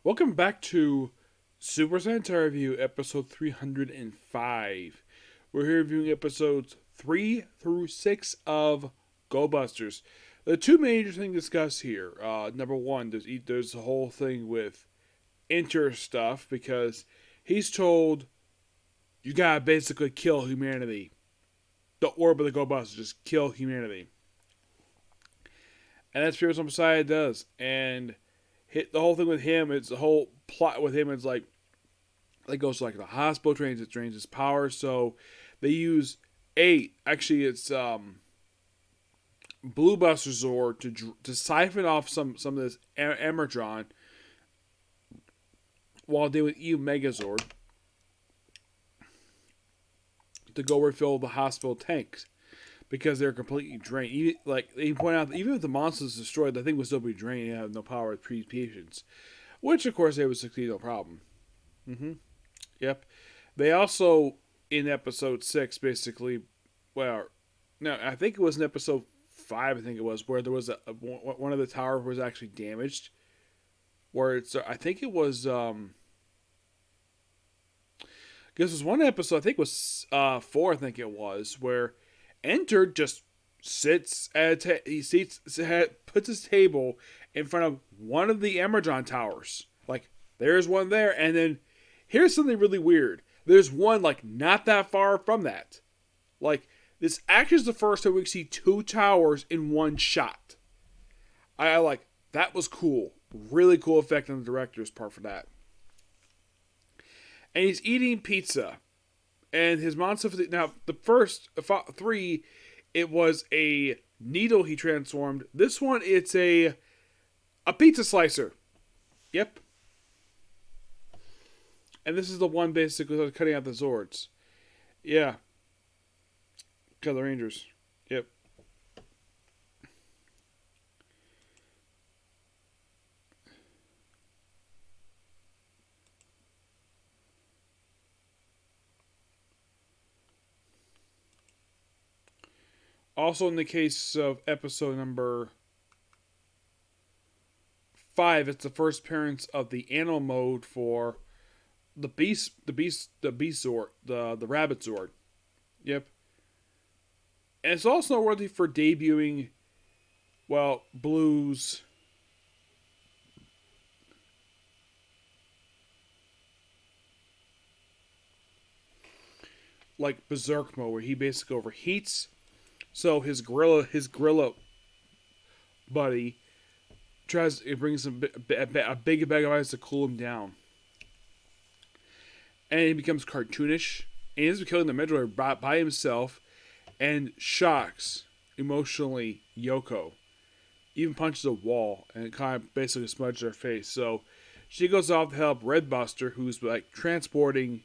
Welcome back to Super Sentai Review, episode 305. We're here reviewing episodes 3 through 6 of Go Busters. The two major things discussed here. Number one, there's the whole thing with Enter stuff, because he's told you gotta basically kill humanity. The orb of the Go Busters, just kill humanity. And that's pretty much what Messiah does. And the whole thing with him, it's the whole plot with him is like, it goes to like the hospital, drains his power. So they use it's Blue Buster Zord to siphon off some of this Emertron, while they would use Megazord to go refill the hospital tanks, because they're completely drained. Even, like they point out, even if the monster is destroyed, the thing would still be drained and have no power to treat patients. Which, of course, they would succeed, no problem. Yep. They also, in episode 6, basically, well, no, I think it was in episode 5, I think it was, where there was one of the towers was actually damaged. Where I think it was, because there was one episode, I think it was 4, I think it was, where Enter just sits puts his table in front of one of the Emergon towers. Like, there's one there, and then here's something really weird. There's one, like, not that far from that. Like, this actually is the first time we see 2 towers in one shot. I like, that was cool. Really cool effect on the director's part for that. And he's eating pizza. And his monster, now the first 3, it was a needle he transformed. This one, it's a pizza slicer. Yep. And this is the one basically cutting out the Zords. Yeah. Cut the Rangers. Yep. Also, in the case of episode number 5, it's the first appearance of the animal mode for the beast Zord, the rabbit Zord. Yep. And it's also noteworthy for debuting, well, Blue's like berserk mode, where he basically overheats. So his gorilla buddy brings him a big bag of ice to cool him down. And he becomes cartoonish. And he's killing the Metroid by himself, and shocks emotionally Yoko. Even punches a wall and kind of basically smudges her face. So she goes off to help Red Buster, who's like transporting.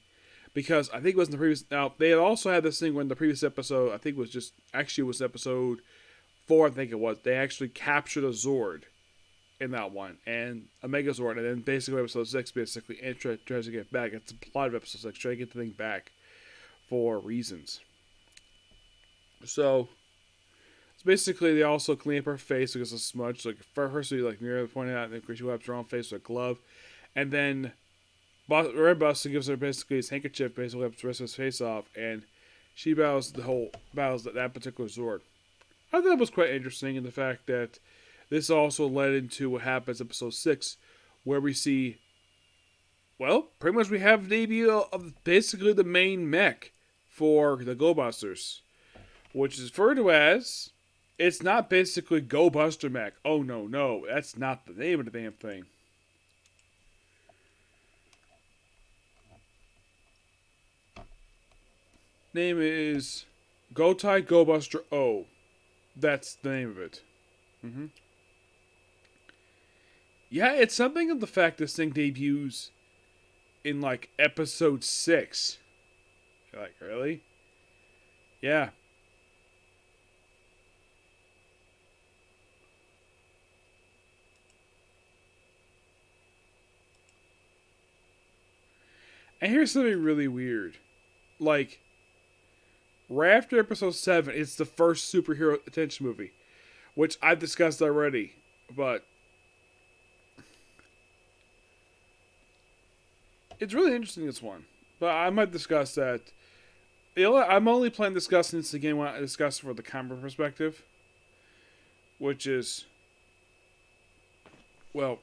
Because I think it was in the previous... Now, they also had this thing when the previous episode... I think it was just... Actually, it was episode 4, I think it was. They actually captured a Zord in that one. And a Megazord. And then basically episode 6, basically, tries to get back. It's the plot of episode 6. Try to get the thing back for reasons. So basically, they also clean up her face because of smudge. Like, first, like, Mira pointed out, she wipes her own face with a glove. And then... Red Buster gives her basically his handkerchief, basically wipes the rest of his face off, and she battles that particular Zord. I thought that was quite interesting in the fact that this also led into what happens in episode 6, where we see, well, pretty much we have the debut of basically the main mech for the Go Busters, which is referred to as, it's not basically Go Buster Mech. Oh, no, that's not the name of the damn thing. Name is Gotai Go Buster O. That's the name of it. Yeah, it's something of the fact this thing debuts in like episode 6. You're like, really? Yeah. And here's something really weird. Like, right after episode 7, it's the first superhero attention movie, which I've discussed already, but It's really interesting, this one. But I might discuss that. I'm only planning discussing this again when I discuss for the comic perspective. Which is, well,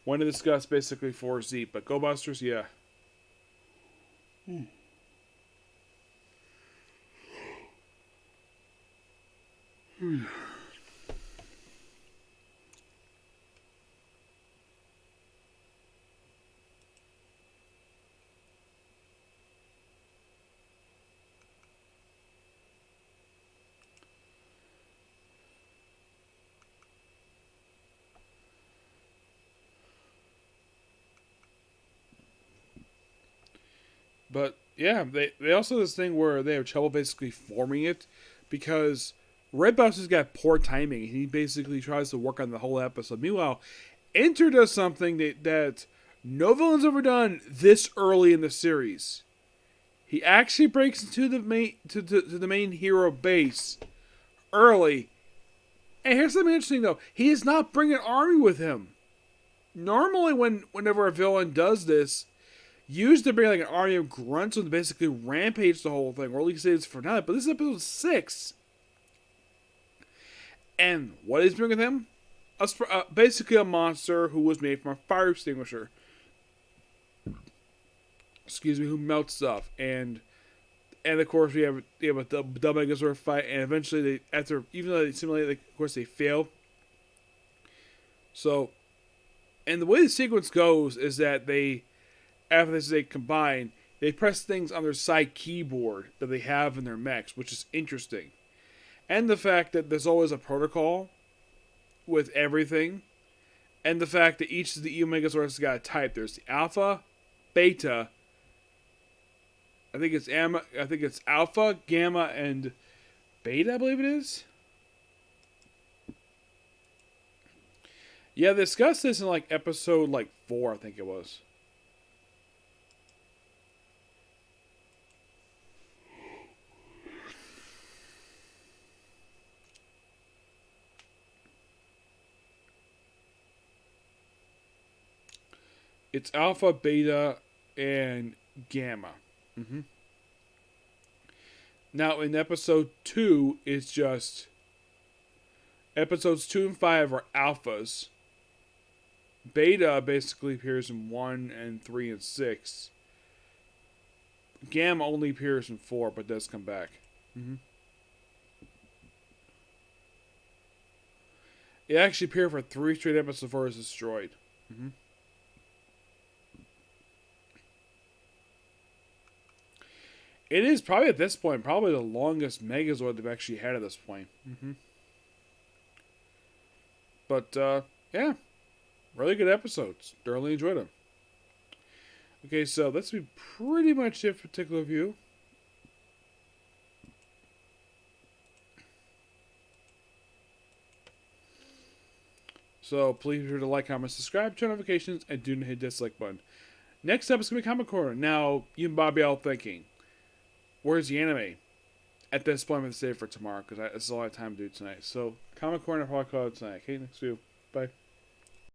when to discuss basically 4Z. But Go Busters, yeah. But yeah, they also have this thing where they have trouble basically forming it because Redbox has got poor timing. He basically tries to work on the whole episode. Meanwhile, Enter does something that no villain's ever done this early in the series. He actually breaks into the main to the main hero base early. And here's something interesting though: he is not bringing an army with him. Normally, whenever a villain does this, used to bring like an army of grunts and basically rampage the whole thing, or at least say it's for now. But this is episode 6. And what is bringing him? Basically a monster who was made from a fire extinguisher. Excuse me, who melts stuff. And of course we have a double Megazord fight, and eventually even though they simulate, like, of course they fail. So, and the way the sequence goes is that after they combine, they press things on their side keyboard that they have in their mechs, which is interesting. And the fact that there's always a protocol with everything. And the fact that each of the Megazords has got a type. There's the Alpha, Beta, I think it's Alpha, Gamma, and Beta, I believe it is. Yeah, they discussed this in like episode 4, I think it was. It's Alpha, Beta, and Gamma. Mm-hmm. Now, in episode 2, it's just... Episodes 2 and 5 are Alphas. Beta basically appears in 1 and 3 and 6. Gamma only appears in 4, but does come back. Mm-hmm. It actually appeared for 3 straight episodes before it was destroyed. Mm-hmm. It is probably at this point, probably the longest Megazord they've actually had at this point. Mm-hmm. But, yeah. Really good episodes. Thoroughly enjoyed them. Okay, so that's be pretty much it for particular view. So please be sure to like, comment, subscribe, turn notifications, and do not hit the dislike button. Next up is going to be Comic Corner. Now, you and Bobby all thinking, where's the anime? At this point, I'm going to save it for tomorrow because that's all I have time to do tonight. So, Comic Corner, I'll probably call it tonight. Okay, next view. Bye.